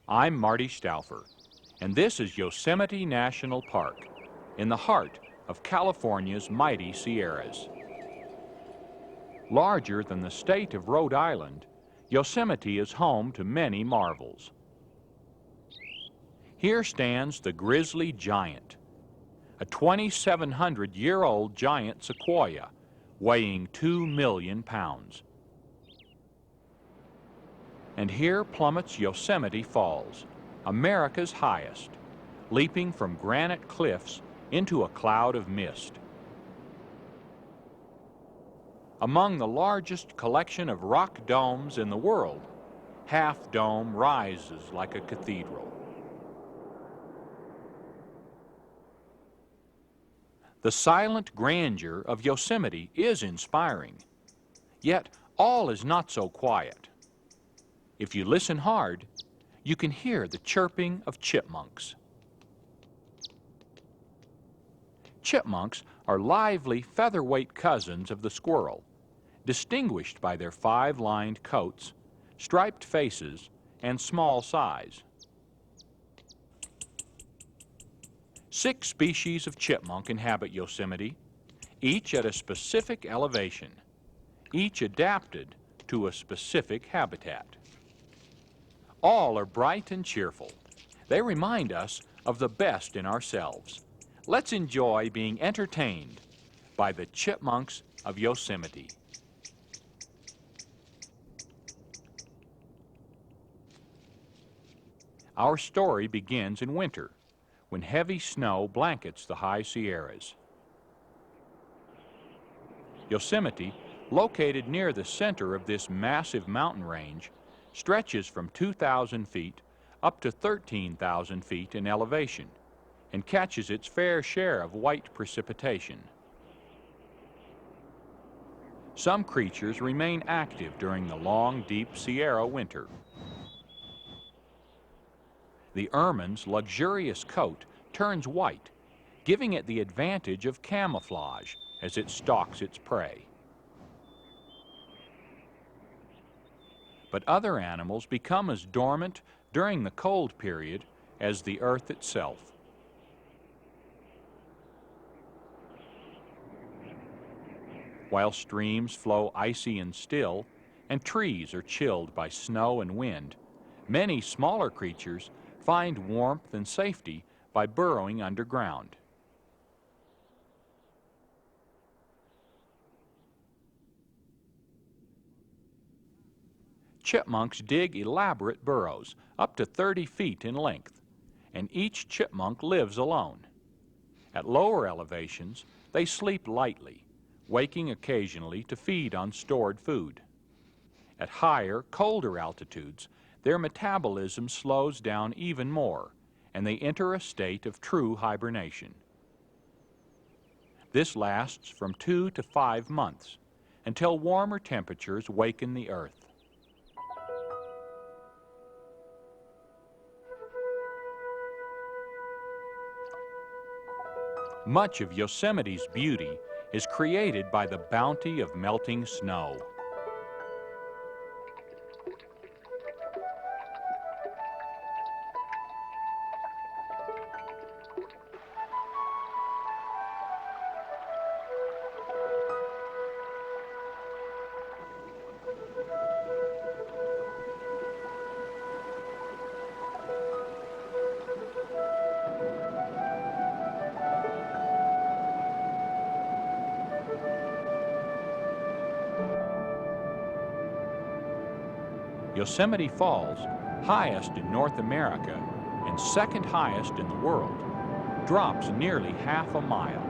I'm Marty Stouffer, and this is Yosemite National Park, in the heart of California's mighty Sierras. Larger than the state of Rhode Island, Yosemite is home to many marvels. Here stands the grizzly giant, a 2,700-year-old giant sequoia weighing 2 million pounds. And here plummets Yosemite Falls, America's highest, leaping from granite cliffs into a cloud of mist. Among the largest collection of rock domes in the world, Half Dome rises like a cathedral. The silent grandeur of Yosemite is inspiring, yet all is not so quiet. If you listen hard, you can hear the chirping of chipmunks. Chipmunks are lively featherweight cousins of the squirrel, distinguished by their 5-lined coats, striped faces, and small size. 6 species of chipmunk inhabit Yosemite, each at a specific elevation, each adapted to a specific habitat. All are bright and cheerful. They remind us of the best in ourselves. Let's enjoy being entertained by the Chipmunks of Yosemite. Our story begins in winter, when heavy snow blankets the high Sierras. Yosemite, located near the center of this massive mountain range, stretches from 2,000 feet up to 13,000 feet in elevation and catches its fair share of white precipitation. Some creatures remain active during the long, deep Sierra winter. The ermine's luxurious coat turns white, giving it the advantage of camouflage as it stalks its prey. But other animals become as dormant during the cold period as the earth itself. While streams flow icy and still, and trees are chilled by snow and wind, many smaller creatures find warmth and safety by burrowing underground. Chipmunks dig elaborate burrows up to 30 feet in length, and each chipmunk lives alone. At lower elevations, they sleep lightly, waking occasionally to feed on stored food. At higher, colder altitudes, their metabolism slows down even more, and they enter a state of true hibernation. This lasts from 2 to 5 months, until warmer temperatures waken the earth. Much of Yosemite's beauty is created by the bounty of melting snow. Yosemite Falls, highest in North America and second highest in the world, drops nearly half a mile.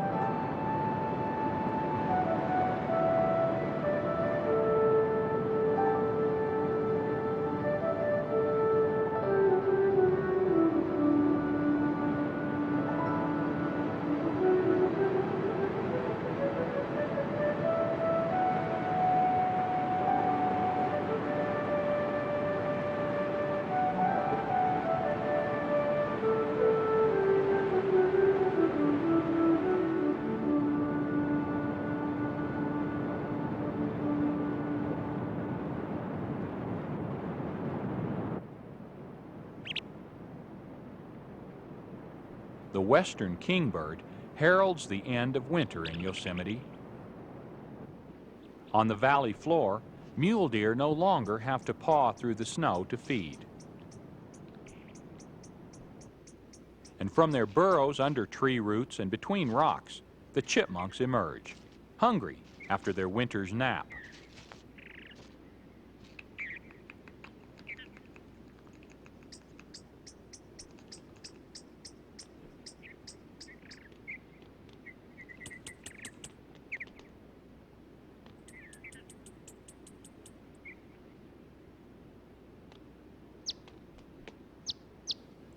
western kingbird, heralds the end of winter in Yosemite. On the valley floor, mule deer no longer have to paw through the snow to feed. And from their burrows under tree roots and between rocks, the chipmunks emerge, hungry after their winter's nap.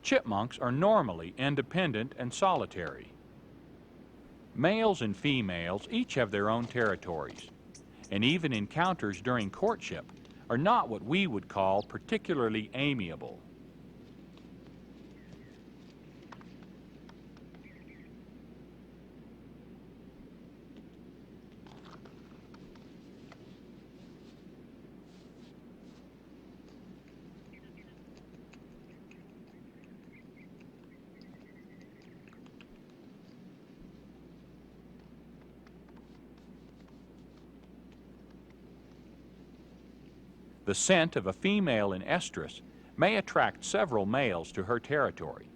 Chipmunks are normally independent and solitary. Males and females each have their own territories, and even encounters during courtship are not what we would call particularly amiable. The scent of a female in estrus may attract several males to her territory.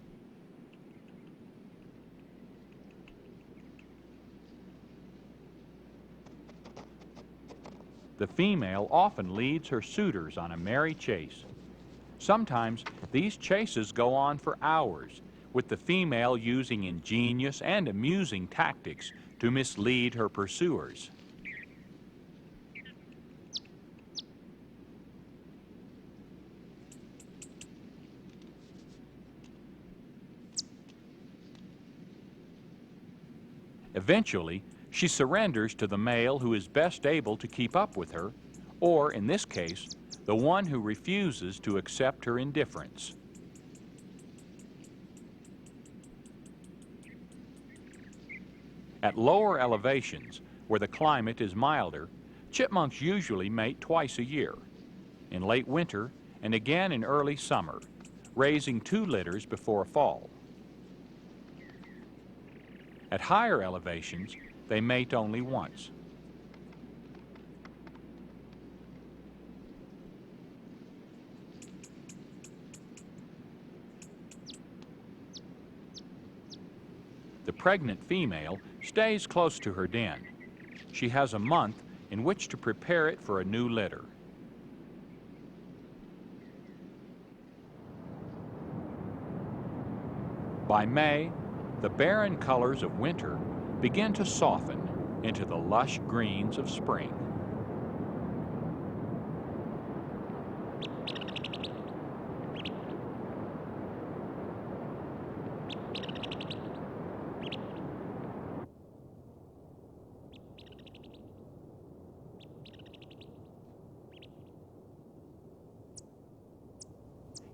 The female often leads her suitors on a merry chase. Sometimes these chases go on for hours, with the female using ingenious and amusing tactics to mislead her pursuers. Eventually, she surrenders to the male who is best able to keep up with her, or, in this case, the one who refuses to accept her indifference. At lower elevations, where the climate is milder, chipmunks usually mate twice a year, in late winter and again in early summer, raising 2 litters before fall. At higher elevations, they mate only once. The pregnant female stays close to her den. She has a month in which to prepare it for a new litter. By May, the barren colors of winter begin to soften into the lush greens of spring.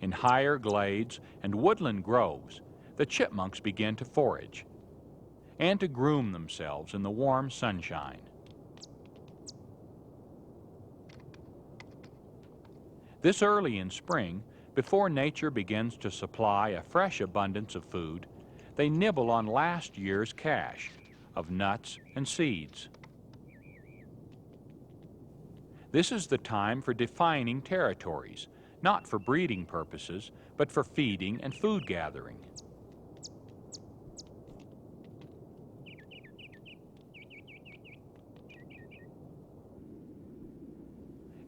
In higher glades and woodland groves, the chipmunks begin to forage and to groom themselves in the warm sunshine. This early in spring, before nature begins to supply a fresh abundance of food, they nibble on last year's cache of nuts and seeds. This is the time for defining territories, not for breeding purposes, but for feeding and food gathering.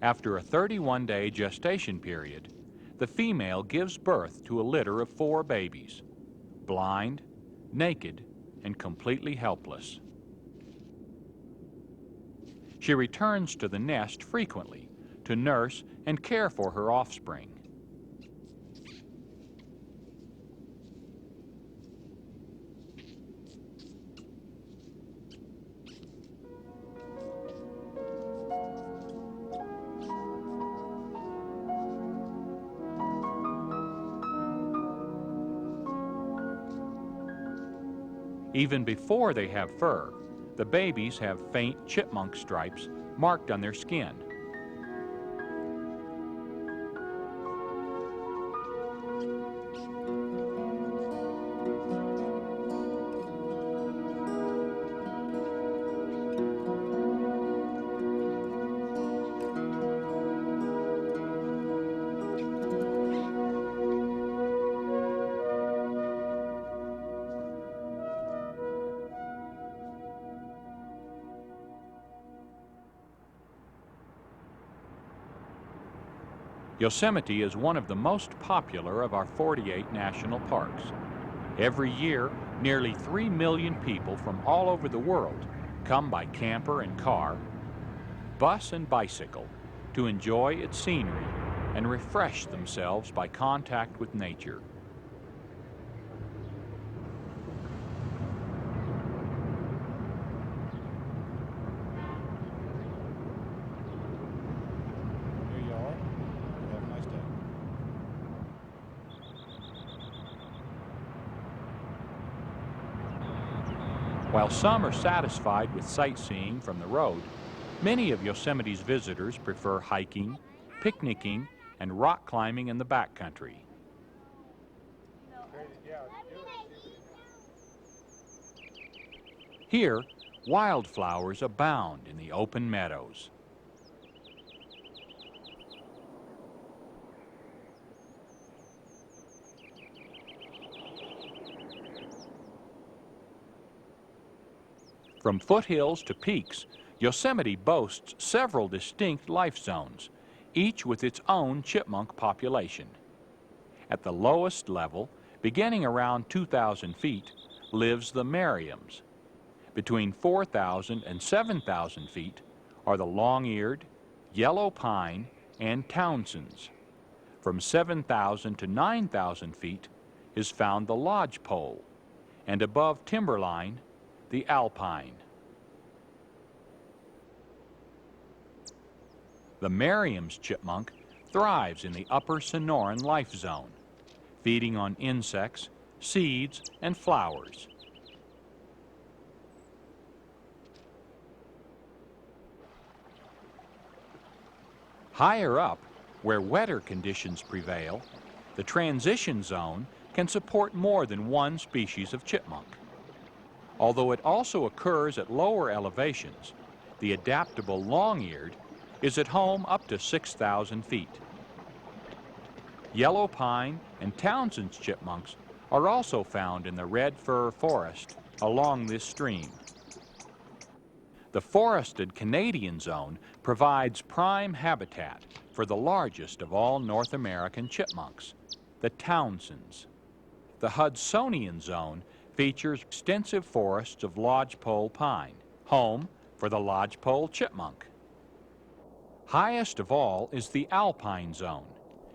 After a 31-day gestation period, the female gives birth to a litter of 4 babies, blind, naked, and completely helpless. She returns to the nest frequently to nurse and care for her offspring. Even before they have fur, the babies have faint chipmunk stripes marked on their skin. Yosemite is one of the most popular of our 48 national parks. Every year, nearly 3 million people from all over the world come by camper and car, bus and bicycle to enjoy its scenery and refresh themselves by contact with nature. Here you are. Have a nice day. While some are satisfied with sightseeing from the road, many of Yosemite's visitors prefer hiking, picnicking, and rock climbing in the backcountry. Here, wildflowers abound in the open meadows. From foothills to peaks, Yosemite boasts several distinct life zones, each with its own chipmunk population. At the lowest level, beginning around 2,000 feet, lives the Merriams. Between 4,000 and 7,000 feet are the long-eared, yellow pine, and Townsends. From 7,000 to 9,000 feet is found the lodgepole, and above timberline, the alpine. The Merriam's chipmunk thrives in the upper Sonoran life zone, feeding on insects, seeds, and flowers. Higher up, where wetter conditions prevail, the transition zone can support more than one species of chipmunk. Although it also occurs at lower elevations, the adaptable long-eared is at home up to 6,000 feet. Yellow pine and Townsend's chipmunks are also found in the red fir forest along this stream. The forested Canadian zone provides prime habitat for the largest of all North American chipmunks, the Townsends. The Hudsonian zone features extensive forests of lodgepole pine, home for the lodgepole chipmunk. Highest of all is the alpine zone.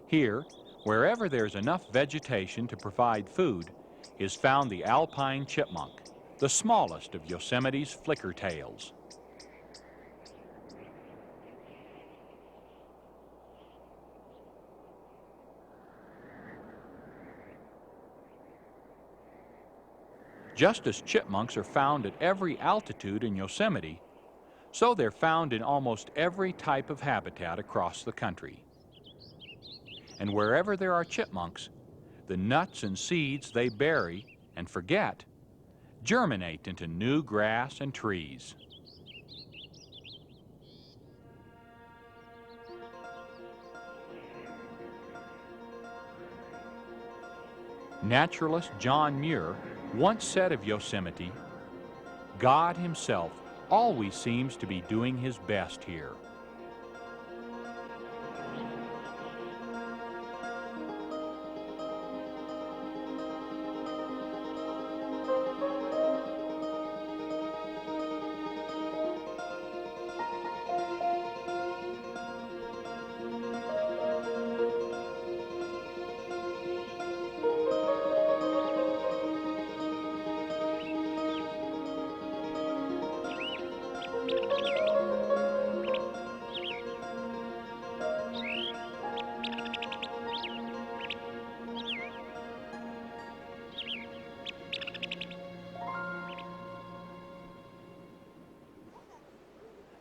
Here, wherever there's enough vegetation to provide food, is found the alpine chipmunk, the smallest of Yosemite's flickertails. Just as chipmunks are found at every altitude in Yosemite, so they're found in almost every type of habitat across the country. And wherever there are chipmunks, the nuts and seeds they bury and forget germinate into new grass and trees. Naturalist John Muir once said of Yosemite, "God himself always seems to be doing his best here."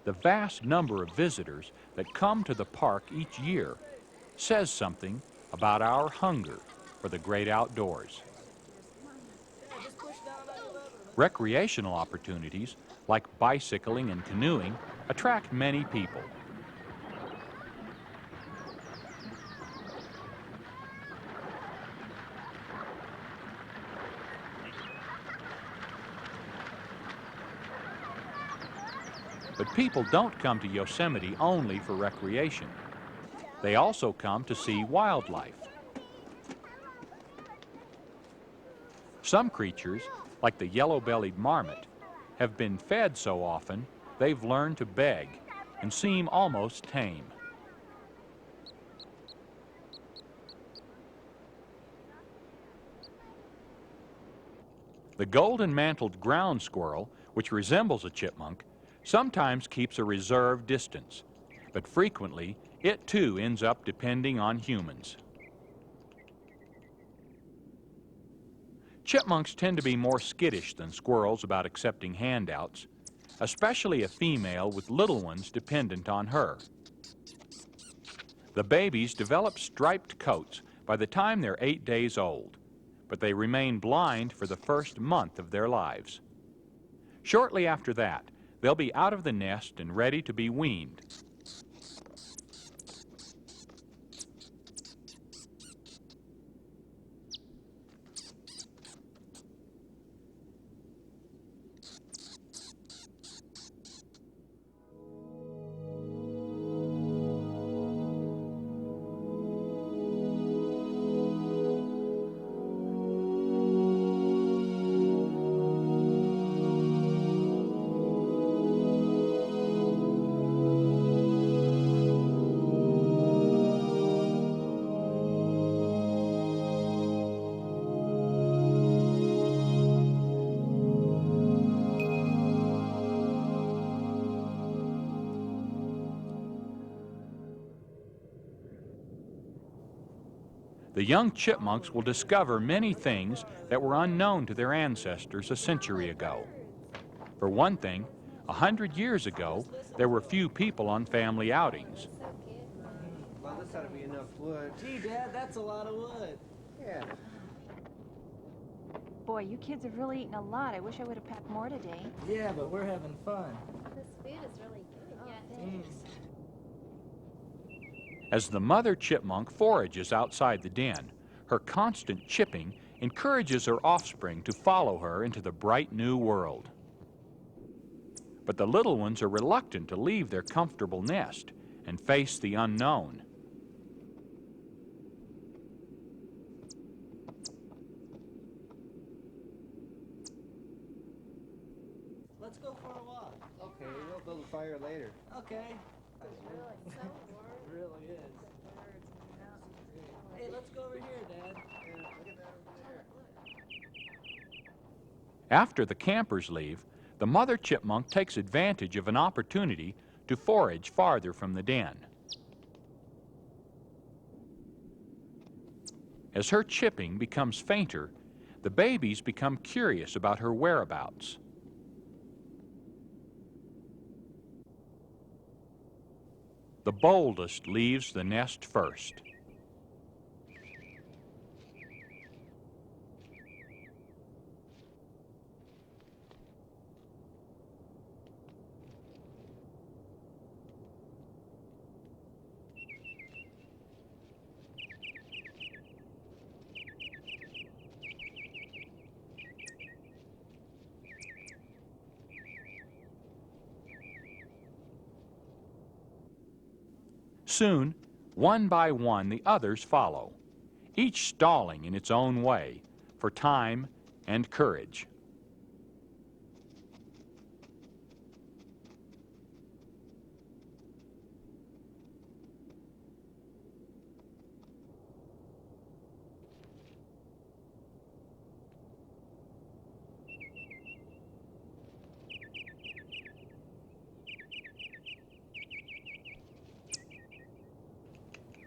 The vast number of visitors that come to the park each year says something about our hunger for the great outdoors. Recreational opportunities like bicycling and canoeing attract many people. But people don't come to Yosemite only for recreation. They also come to see wildlife. Some creatures, like the yellow-bellied marmot, have been fed so often they've learned to beg and seem almost tame. The golden-mantled ground squirrel, which resembles a chipmunk, sometimes keeps a reserved distance, but frequently it too ends up depending on humans. Chipmunks tend to be more skittish than squirrels about accepting handouts, especially a female with little ones dependent on her. The babies develop striped coats by the time they're 8 days old, but they remain blind for the first month of their lives. Shortly after that, they'll be out of the nest and ready to be weaned. The young chipmunks will discover many things that were unknown to their ancestors a century ago. For one thing, 100 years ago, there were few people on family outings. Well, this ought to be enough wood. Gee, Dad, that's a lot of wood. Yeah. Boy, you kids have really eaten a lot. I wish I would have packed more today. Yeah, but we're having fun. This food is really good. Yeah, thanks. As the mother chipmunk forages outside the den, her constant chipping encourages her offspring to follow her into the bright new world. But the little ones are reluctant to leave their comfortable nest and face the unknown. Let's go for a walk. Okay, we'll build a fire later. Okay. It's so warm. It really is. Hey, let's go over here, Dad. Yeah, look at that over there. After the campers leave, the mother chipmunk takes advantage of an opportunity to forage farther from the den. As her chipping becomes fainter, the babies become curious about her whereabouts. The boldest leaves the nest first. Soon, one by one, the others follow, each stalling in its own way for time and courage.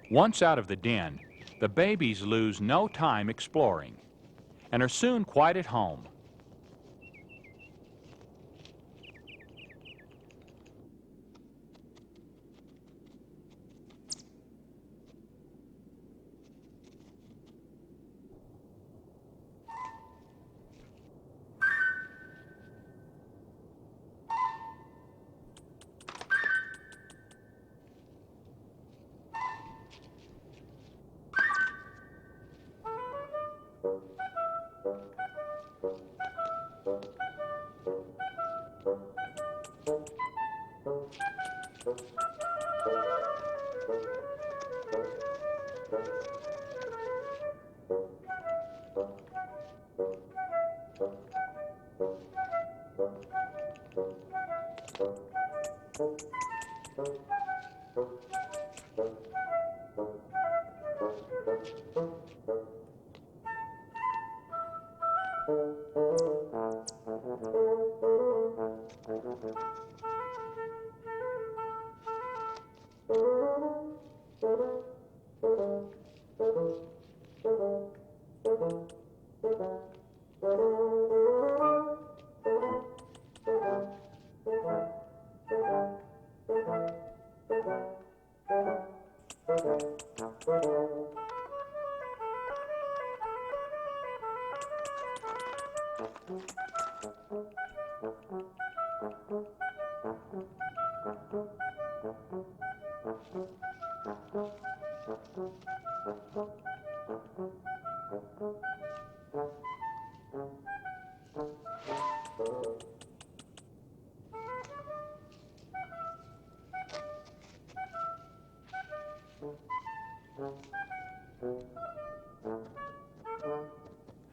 Once out of the den, the babies lose no time exploring and are soon quite at home.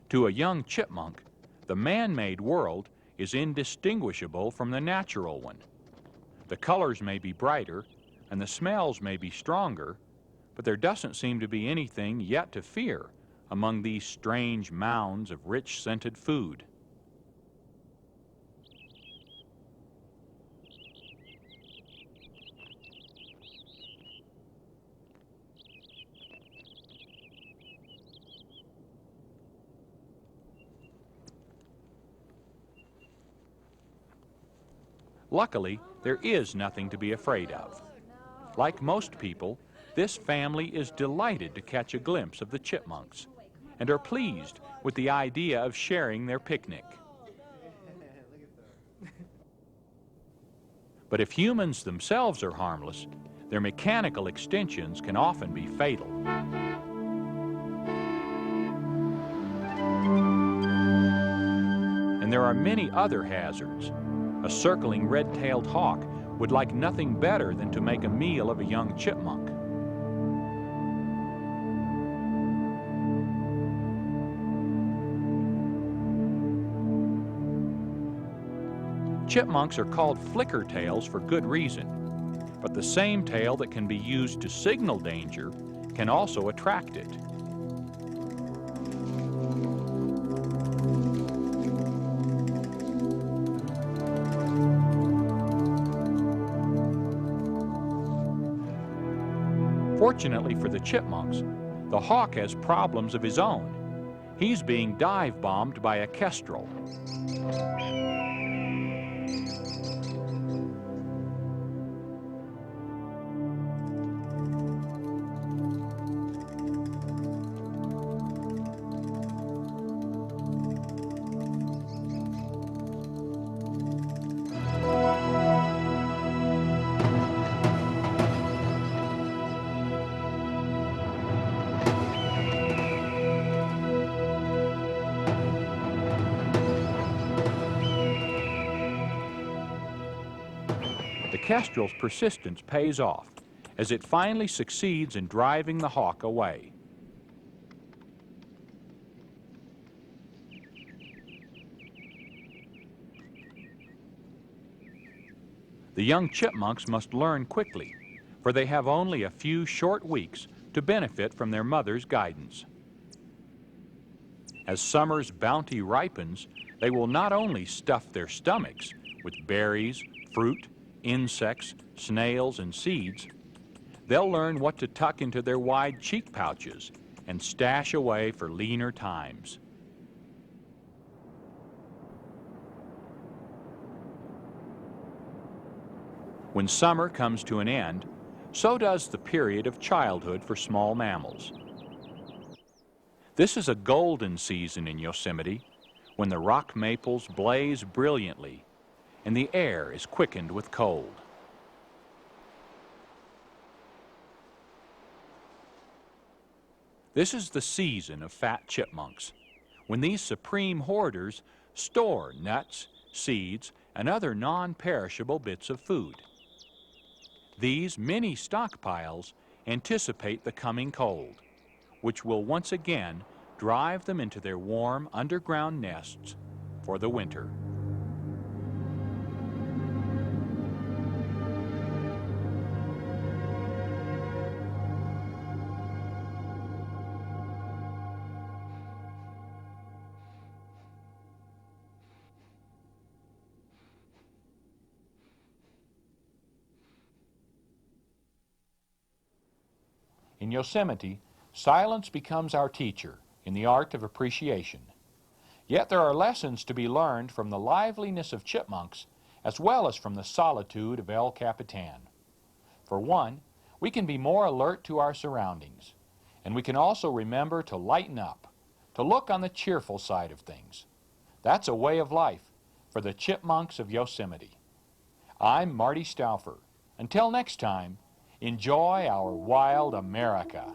To a young chipmunk, the man-made world is indistinguishable from the natural one. The colors may be brighter and the smells may be stronger, but there doesn't seem to be anything yet to fear among these strange mounds of rich scented food. Luckily, there is nothing to be afraid of. Like most people, this family is delighted to catch a glimpse of the chipmunks and are pleased with the idea of sharing their picnic. But if humans themselves are harmless, their mechanical extensions can often be fatal. And there are many other hazards. A circling red-tailed hawk would like nothing better than to make a meal of a young chipmunk. Chipmunks are called flicker tails for good reason, but the same tail that can be used to signal danger can also attract it. Fortunately for the chipmunks, the hawk has problems of his own. He's being dive-bombed by a kestrel. The kestrel's persistence pays off as it finally succeeds in driving the hawk away. The young chipmunks must learn quickly, for they have only a few short weeks to benefit from their mother's guidance. As summer's bounty ripens, they will not only stuff their stomachs with berries, fruit, insects, snails, and seeds, they'll learn what to tuck into their wide cheek pouches and stash away for leaner times. When summer comes to an end, so does the period of childhood for small mammals. This is a golden season in Yosemite, when the rock maples blaze brilliantly and the air is quickened with cold. This is the season of fat chipmunks, when these supreme hoarders store nuts, seeds, and other non-perishable bits of food. These mini stockpiles anticipate the coming cold, which will once again drive them into their warm underground nests for the winter. In Yosemite, silence becomes our teacher in the art of appreciation. Yet there are lessons to be learned from the liveliness of chipmunks as well as from the solitude of El Capitan. For one, we can be more alert to our surroundings, and we can also remember to lighten up, to look on the cheerful side of things. That's a way of life for the Chipmunks of Yosemite. I'm Marty Stouffer. Until next time, enjoy our wild America.